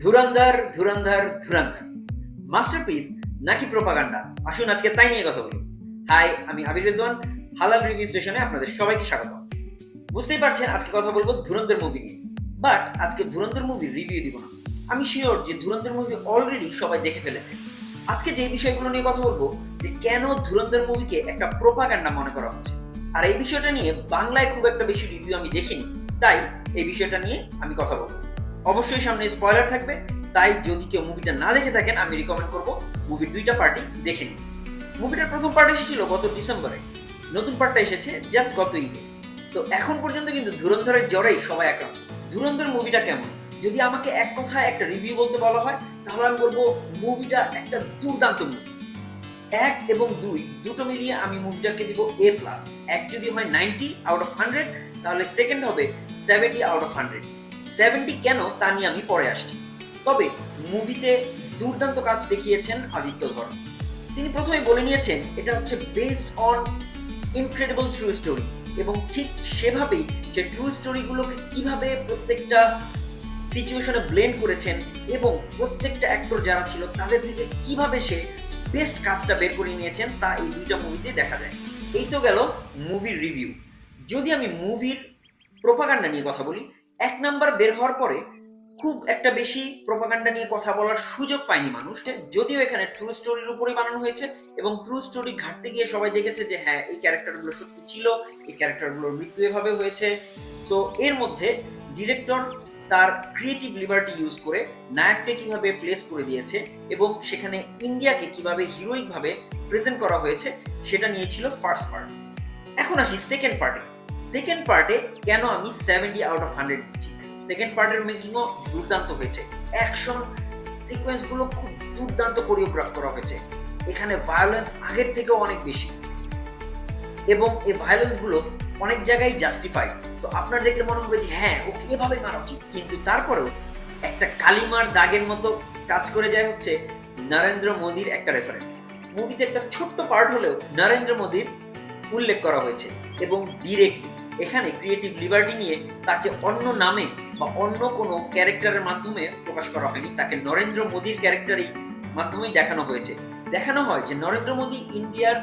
ধুরন্ধর ধুরন্ধর ধুরন্ধর masterpiece নাকি propaganda? আসুন আজকে তাই নিয়ে কথা বলি। হাই, আমি আবির রেজওয়ান, হালাল রিভিউ স্টেশনে আপনাদের সবাইকে স্বাগত। বুঝতেই পারছেন আজকে কথা বলবো ধুরন্ধর মুভি নিয়ে, বাট আজকে ধুরন্ধর মুভির রিভিউ দিব না। আমি শিওর যে ধুরন্ধর মুভি অলরেডি সবাই দেখে ফেলেছে। আজকে যে বিষয়গুলো নিয়ে কথা বলবো, যে কেন ধুরন্ধর মুভিকে একটা প্রোপাগান্ডা মনে করা হচ্ছে, আর এই বিষয়টা নিয়ে বাংলায় খুব একটা বেশি রিভিউ আমি দেখিনি, তাই এই বিষয়টা নিয়ে আমি কথা বলবো। অবশ্যই সামনে স্পয়লার থাকবে, তাই যদি কেউ মুভিটা না দেখে থাকেন আমি রিকমেন্ড করব মুভির দুইটা পার্টি দেখে নিন। মুভিটার প্রথম পার্ট এসেছিল গত ডিসেম্বরে, নতুন পার্টটা এসেছে জাস্ট গত ঈদে। তো এখন পর্যন্ত কিন্তু ধুরন্ধরের জ্বরেই সবাই আক্রান্ত। ধুরন্ধর মুভিটা কেমন, যদি আমাকে এক কথায় একটা রিভিউ বলতে বলা হয়, তাহলে আমি বলবো মুভিটা একটা দুর্দান্ত মুভি। এক এবং দুই দুটো মিলিয়ে আমি মুভিটাকে দিব A+। এক যদি হয় 90/100, তাহলে সেকেন্ড হবে 70/100। 70 কেন তা নিয়ে আমি পরে আসছি। তবে মুভিতে দুর্দান্ত কাজ দেখিয়েছেন আদিত্য ধর। তিনি প্রথমে বলে নিয়েছেন এটা হচ্ছে based on incredible true story, এবং ঠিক সেভাবেই যে ট্রু স্টোরিগুলোকে কিভাবে প্রত্যেকটা সিচুয়েশনে ব্লেন্ড করেছেন এবং প্রত্যেকটা অ্যাক্টর যারা ছিল তাদের থেকে কিভাবে সে বেস্ট কাজটা বের করে নিয়েছেন, তা এই দুইটা মুভিতে দেখা যায়। এই তো গেল মুভির রিভিউ। যদি আমি মুভির প্রোপাগান্ডা নিয়ে কথা বলি, এক নাম্বার বের হওয়ার পরে খুব একটা বেশি প্রোপাগান্ডা নিয়ে কথা বলার সুযোগ পায়নি মানুষ। যদিও এখানে ট্রু স্টোরির উপরে বানানো হয়েছে এবং ট্রু স্টোরি ঘাটতে গিয়ে সবাই দেখেছে যে হ্যাঁ, এই ক্যারেক্টারগুলো সত্যি ছিল, এই ক্যারেক্টারগুলোর মৃত্যু এভাবে হয়েছে। সো এর মধ্যে ডিরেক্টর তার ক্রিয়েটিভ লিবার্টি ইউজ করে নায়ককে কিভাবে প্লেস করে দিয়েছে এবং সেখানে ইন্ডিয়াকে কিভাবে হিরোইক ভাবে প্রেজেন্ট করা হয়েছে, সেটা নিয়েছিল ফার্স্ট পার্ট। এখন আসি সেকেন্ড পার্টে। সেকেন্ড পার্টে কেন আমি 70/100 দিচ্ছি। সেকেন্ড পার্টের মেকিংও দুর্দান্ত হয়েছে। অ্যাকশন সিকোয়েন্স গুলো খুব দুর্দান্ত কোরিওগ্রাফ করা হয়েছে। এখানে ভায়োলেন্স আগের থেকেও অনেক বেশি, এবং এই ভায়োলেন্স গুলো অনেক জায়গায় জাস্টিফাইড। তো আপনার দেখলে মনে হবে যে হ্যাঁ, ওকে এভাবে মারা উচিত, কিন্তু তারপরেও একটা কালিমার দাগের মতো কাজ করে যায় হচ্ছে নরেন্দ্র মোদীর একটা রেফারেন্স। মুভিতে একটা ছোট্ট পার্ট হলেও নরেন্দ্র মোদীর উল্লেখ করা হয়েছে, এবং ডিরেক্টলি এখানে ক্রিয়েটিভ লিবার্টি নিয়ে তাকে অন্য নামে বা অন্য কোনো ক্যারেক্টারের মাধ্যমে প্রকাশ করা হয়নি, তাকে নরেন্দ্র মোদীর ক্যারেক্টারই মাধ্যমেই দেখানো হয়েছে। দেখানো হয় যে নরেন্দ্র মোদী ইন্ডিয়ার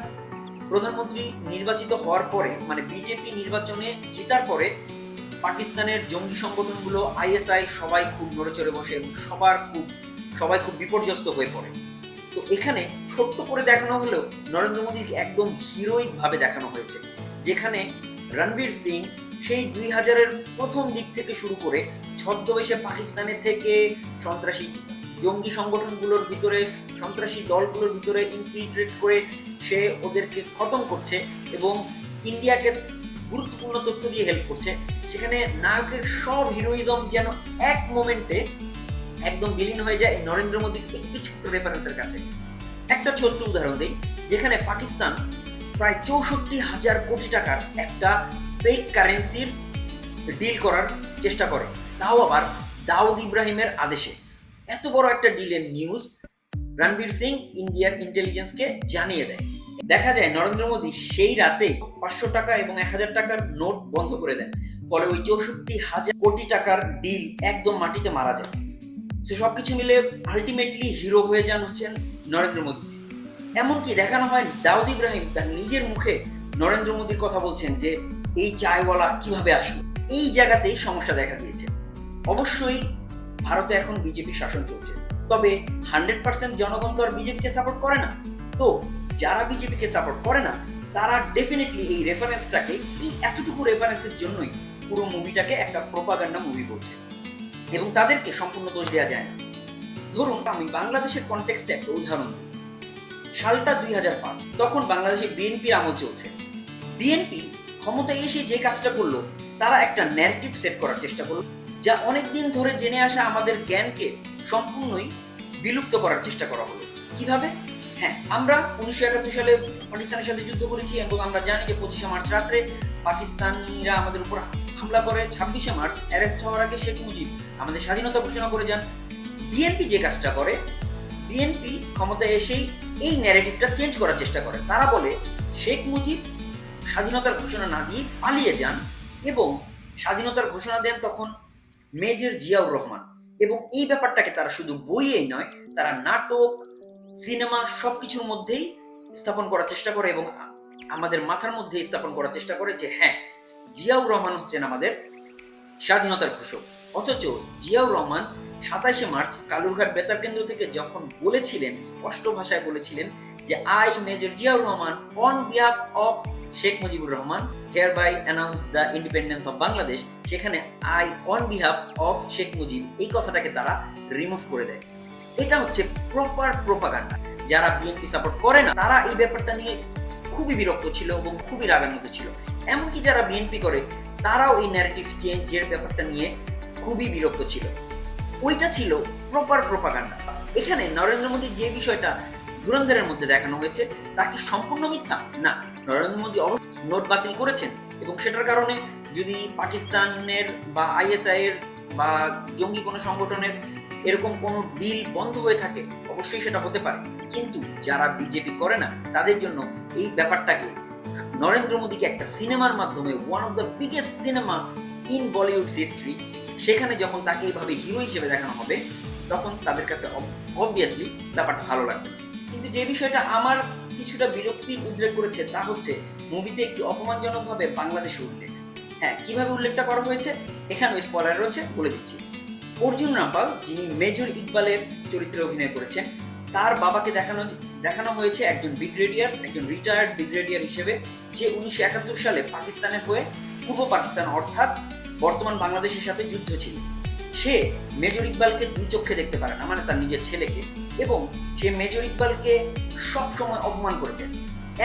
প্রধানমন্ত্রী নির্বাচিত হওয়ার পরে, মানে বিজেপি নির্বাচনে জেতার পরে, পাকিস্তানের জঙ্গি সংগঠনগুলো ISI সবাই খুব নড়েচড়ে বসে এবং সবাই খুব বিপর্যস্ত হয়ে পড়ে। তো এখানে ছোট্ট করে দেখানো হলেও নরেন্দ্র মোদীকে একদম হিরোইক ভাবে দেখানো হয়েছে, যেখানে রণবীর সিং সেই 2000-এর প্রথম দিক থেকে শুরু করে ছদ্মবেশে পাকিস্তানের থেকে সন্ত্রাসী জঙ্গি সংগঠনগুলোর ভিতরে, সন্ত্রাসী দলগুলোর ভিতরে ইনফিল্ট্রেট করে সে ওদেরকে খতম করছে এবং ইন্ডিয়াকে গুরুত্বপূর্ণ তথ্য দিয়ে হেল্প করছে। সেখানে নায়কের সব হিরোইজম যেন এক মোমেন্টে একদম বিলীন হয়ে যায় নরেন্দ্র মোদীর একটু ছোট্ট রেফারেন্সের কাছে। একটা ছোট্ট উদাহরণ দিই, যেখানে পাকিস্তান প্রায় 64,000 কোটি টাকার একটা ফেক কারেন্সির ডিল করার চেষ্টা করে, তাও আবার দাউদ ইব্রাহিমের আদেশে। এত বড় একটা ডিলের নিউজ রণবীর সিং ইন্ডিয়ার ইন্টেলিজেন্সকে জানিয়ে দেয়। দেখা যায় নরেন্দ্র মোদী সেই রাতে 500 টাকা এবং 1000 টাকার নোট বন্ধ করে দেন, ফলে ওই 64,000 কোটি টাকার ডিল একদম মাটিতে মারা যায়। সে সবকিছু মিলে আলটিমেটলি হিরো হয়ে যান হচ্ছেন নরেন্দ্র মোদী। এমনকি দেখানো হয় দাউদ ইব্রাহিম তার নিজের মুখে নরেন্দ্র মোদীর কথা বলছেন যে এই চায়ওয়ালা কিভাবে আসলো। এই জায়গাতেই সমস্যা দেখা দিয়েছে। অবশ্যই ভারতে এখন বিজেপি শাসন চলছে, তবে 100% জনগণ তো আর বিজেপিকে সাপোর্ট করে না। তো যারা বিজেপিকে সাপোর্ট করে না, তারা ডেফিনেটলি এই রেফারেন্সটাকে, এই এতটুকু রেফারেন্সের জন্যই পুরো মুভিটাকে একটা প্রোপাগান্ডা মুভি বলছে, এবং তাদেরকে সম্পূর্ণ দোষ দেওয়া যায় না। ধরুন আমি বাংলাদেশের কনটেক্সটে একটা উদাহরণ দিই। সালটা 2005, তখন বাংলাদেশে বিএনপির আমল চলছে। বিএনপি ক্ষমতায় এসে যে কাজটা করলো, তারা একটা ন্যারেটিভ সেট করার চেষ্টা করলো, যা অনেকদিন ধরে জেনে আসা আমাদের জ্ঞানকে সম্পূর্ণই বিলুপ্ত করার চেষ্টা করা হলো। কিভাবে? হ্যাঁ, আমরা 1971 সালে পাকিস্তানের সাথে যুদ্ধ করেছি এবং আমরা জানি যে 25শে মার্চ রাত্রে পাকিস্তানিরা আমাদের উপর হামলা করে। 26শে মার্চ অ্যারেস্ট হওয়ার আগে শেখ মুজিব আমাদের স্বাধীনতা ঘোষণা করে যান। বিএনপি যে কাজটা করে, বিএনপি ক্ষমতায় এসেই এই ন্যারেটিভটা চেঞ্জ করার চেষ্টা করে। তারা বলে শেখ মুজিব স্বাধীনতার ঘোষণা না দিয়ে পালিয়ে যান, এবং স্বাধীনতার ঘোষণা দেন তখন মেজর জিয়াউর রহমান, এবং এই ব্যাপারটাকে তারা শুধু বইয়েই নয়, তারা নাটক, সিনেমা সবকিছুর মধ্যেই স্থাপন করার চেষ্টা করে এবং আমাদের মাথার মধ্যে স্থাপন করার চেষ্টা করে যে হ্যাঁ, জিয়াউর রহমান হচ্ছেন আমাদের স্বাধীনতার ঘোষক। অথচ জিয়াউর রহমান 27শে মার্চ কালুরঘাট বেতার কেন্দ্র থেকে যখন বলেছিলেন, স্পষ্ট ভাষায় বলেছিলেন যে I major Ziaur Rahman on behalf of Sheikh Mujibur Rahman hereby announce the independence of Bangladesh, সেখানে I on behalf of Sheikh Mujib এই কথাটাকে তারা রিমুভ করে দেয়। এটা হচ্ছে প্রপার প্রোপাগান্ডা। যারা বিএনপি সাপোর্ট করে না তারা এই ব্যাপারটা নিয়ে খুবই বিরক্ত ছিল এবং খুবই রাগান্বিত ছিল। এমনকি যারা বিএনপি করে তারাও এই ন্যারেটিভ চেঞ্জের ব্যাপারটা নিয়ে খুবই বিরক্ত ছিল। ওইটা ছিল প্রপার প্রোপাগান্ডা। এখানে নরেন্দ্র মোদীর যে বিষয়টা ধুরন্ধরের মধ্যে দেখানো হয়েছে তা কি সম্পূর্ণ মিথ্যা? না, নরেন্দ্র মোদী অবশ্যই নোট বাতিল করেছেন এবং সেটার কারণে যদি পাকিস্তানের বা আইএসআই এর বা জঙ্গি কোনো সংগঠনের এরকম কোনো ডিল বন্ধ হয়ে থাকে, অবশ্যই সেটা হতে পারে। কিন্তু যারা বিজেপি করে না তাদের জন্য এই ব্যাপারটাকে, নরেন্দ্র মোদীকে একটা সিনেমার মাধ্যমে, one of the biggest cinema in Bollywood history, সেখানে যখন তাকে এইভাবে হিরো হিসেবে দেখানো হবে তখন তাদের কাছে অবভিয়াসলি ব্যাপারটা ভালো লাগবে। কিন্তু যে বিষয়টা আমার কিছুটা বিরক্তির উদ্রেক করেছে তা হচ্ছে মুভিতে একটি অপমানজনকভাবে বাংলাদেশের উল্লেখ। হ্যাঁ, কিভাবে উল্লেখটা করা হয়েছে এখানে স্পয়লার রয়েছে, বলে দিচ্ছি। অর্জুন রামপাল, যিনি মেজর ইকবালের চরিত্রে অভিনয় করেছেন, তার বাবাকে দেখানো হয়েছে একজন ব্রিগেডিয়ার, একজন রিটায়ার্ড ব্রিগেডিয়ার হিসেবে, যে 1971 সালে পাকিস্তানের হয়ে পূর্ব পাকিস্তান অর্থাৎ বর্তমান বাংলাদেশের সাথে যুদ্ধ ছিল। সে মেজর ইকবালকে দুই চোখে দেখতে পারে না, মানে তার নিজের ছেলেকে, এবং সে মেজর ইকবালকে সব সময় অপমান করে যায়।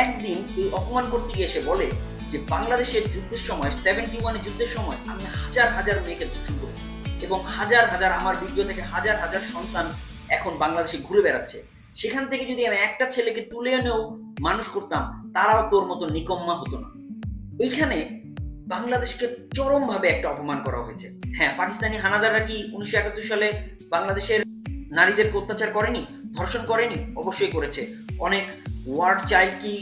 একদিন এই অপমান করতে গিয়ে সে বলে যে বাংলাদেশের যুদ্ধের সময়, 71 যুদ্ধের সময় আমি হাজার হাজার মেয়েকে ধর্ষণ করেছি এবং হাজার হাজার আমার ভিডিও থেকে হাজার হাজার সন্তান এখন বাংলাদেশে ঘুরে বেড়াচ্ছে। সেখান থেকে যদি আমি একটা ছেলেকে তুলে এনেও মানুষ করতাম, তারাও তোর মতো নিকম্মা হতো না। এইখানে বাংলাদেশকে চরমভাবে একটা অপমান করা হয়েছে। হ্যাঁ, পাকিস্তানি হানাদাররা কি 1971 সালে বাংলাদেশের নারীদেরকে অত্যাচার করেনি, ধর্ষণ করেনি? অবশ্যই করেছে। অনেক ওয়ার চাইল্ড কি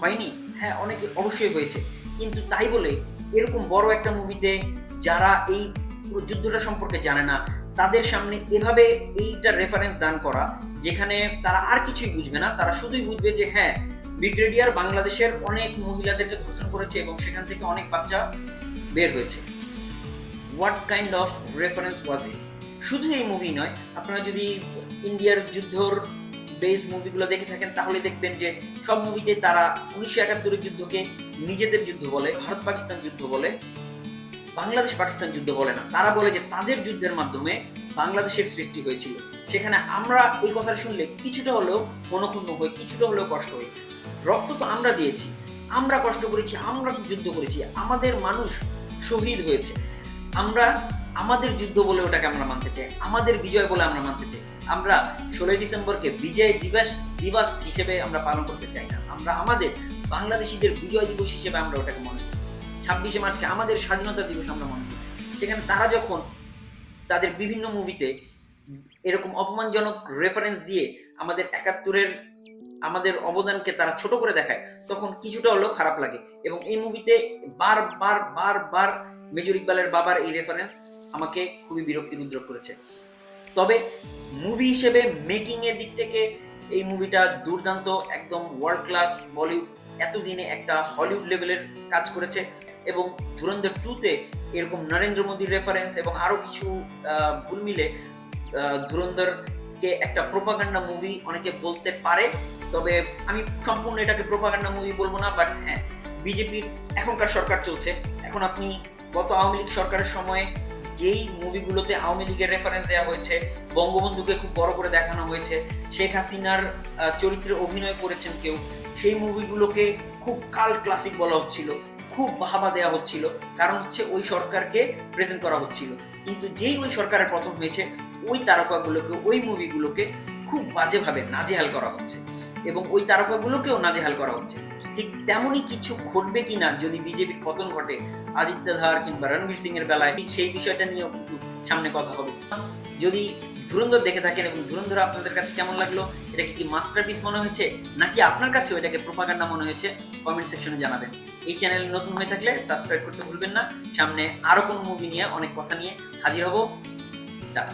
হয়নি? হ্যাঁ, অনেকে অবশ্যই হয়েছে। কিন্তু তাই বলে এরকম বড় একটা মুভিতে যারা এই পুরো যুদ্ধটা সম্পর্কে জানে না তাদের সামনে এভাবে এইটা রেফারেন্স দান করা, যেখানে তারা আর কিছুই বুঝবে না, তারা শুধুই বুঝবে যে হ্যাঁ, ব্রিগেডিয়ার বাংলাদেশের অনেক মহিলাদেরকে ধর্ষণ করেছে এবং সেখান থেকে অনেক বাচ্চা বের হয়েছে। হোয়াট কাইন্ড অফ রেফারেন্স ওয়াজ ইট? শুধু এই মুভি নয়, আপনারা যদি ইন্ডিয়ার যুদ্ধর বেস মুভিগুলো দেখে থাকেন তাহলে দেখবেন যে সব মুভিতে তারা 1971 যুদ্ধকে নিজেদের যুদ্ধ বলে, ভারত পাকিস্তান যুদ্ধ বলে, বাংলাদেশ পাকিস্তান যুদ্ধ বলে না। তারা বলে যে তাদের যুদ্ধের মাধ্যমে বাংলাদেশের সৃষ্টি হয়েছিল। সেখানে আমরা এই কথা শুনলে কিছুটা হলেও মনক্ষুণ্ণ হই, কিছুটা হলেও কষ্ট হই। রক্ত তো আমরা দিয়েছি, আমরা কষ্ট করেছি, আমরা যুদ্ধ করেছি, আমাদের মানুষ শহীদ হয়েছে। আমরা আমাদের যুদ্ধ বলে ওটাকে আমরা মানতে চাই, আমাদের বিজয় বলে আমরা মানতে চাই। আমরা 16 ডিসেম্বরকে বিজয় দিবস হিসেবে আমরা পালন করতে চাই না। আমরা আমাদের বাংলাদেশিদের বিজয় দিবস হিসেবে আমরা ওটাকে মনে করি। 26শে মার্চকে আমাদের স্বাধীনতা দিবস আমরা মনে করি। সেখানে তারা যখন তাদের বিভিন্ন মুভিতে এরকম অপমানজনক রেফারেন্স দিয়ে আমাদের 71-এর আমাদের অবদানকে তারা ছোট করে দেখায়, তখন কিছুটা হলেও খারাপ লাগে। এবং এই মুভিতে বারবার মেজর ইকবালের বাবার এই রেফারেন্স আমাকে খুবই বিরক্তির উদ্রেক করেছে। তবে মুভি হিসেবে মেকিং এর দিক থেকে এই মুভিটা দুর্দান্ত, একদম ওয়ার্ল্ড ক্লাস। বলিউড এতদিনে একটা হলিউড লেভেলের কাজ করেছে এবং ধুরন্ধর 2-তে এরকম নরেন্দ্র মোদীর রেফারেন্স এবং আরো কিছু ভুল মিলে ধুরন্ধরকে একটা প্রোপাগান্ডা মুভি অনেকে বলতে পারে। তবে আমি সম্পূর্ণ এটাকে প্রোপাগান্ডা মুভি বলবো না। বাট হ্যাঁ, বিজেপির এখনকার সরকার চলছে, এখন আপনি গত আওয়ামী লীগ সরকারের সময়ে যেই মুভিগুলোতে আওয়ামী লীগের রেফারেন্স দেওয়া হয়েছে, বঙ্গবন্ধুকে খুব বড় করে দেখানো হয়েছে, শেখ হাসিনার চরিত্রে অভিনয় করেছেন কেউ, সেই মুভিগুলোকে খুব কাল্ট ক্লাসিক বলা হচ্ছিল, খুব বাহাবা দেওয়া হচ্ছিল, কারণ হচ্ছে ওই সরকারকে প্রেজেন্ট করা হচ্ছিল। কিন্তু যেই ওই সরকারের পতন হয়েছে, ওই তারকাগুলোকে, ওই মুভিগুলোকে খুব বাজেভাবে নাজেহাল করা হচ্ছে এবং ওই তারকাগুলোকেও নাজেহাল করা হচ্ছে। ঠিক তেমনই কিছু ঘটবে কিনা যদি বিজেপির পতন ঘটে আদিত্য ধার কিংবা রণবীর সিং এর বেলায়, সেই বিষয়টা নিয়েও কিন্তু সামনে কথা হবে। যদি ধুরন্ধর দেখে থাকেন এবং ধুরন্ধর আপনাদের কাছে কেমন লাগলো, এটাকে কি মাস্টারপিস মনে হয়েছে নাকি আপনার কাছেও এটাকে প্রোপাগান্ডা মনে হয়েছে, কমেন্ট সেকশনে জানাবেন। এই চ্যানেল নতুন হয়ে থাকলে সাবস্ক্রাইব করতে ভুলবেন না। সামনে আরো কোনো মুভি নিয়ে, অনেক কথা নিয়ে হাজির হব। টাটা।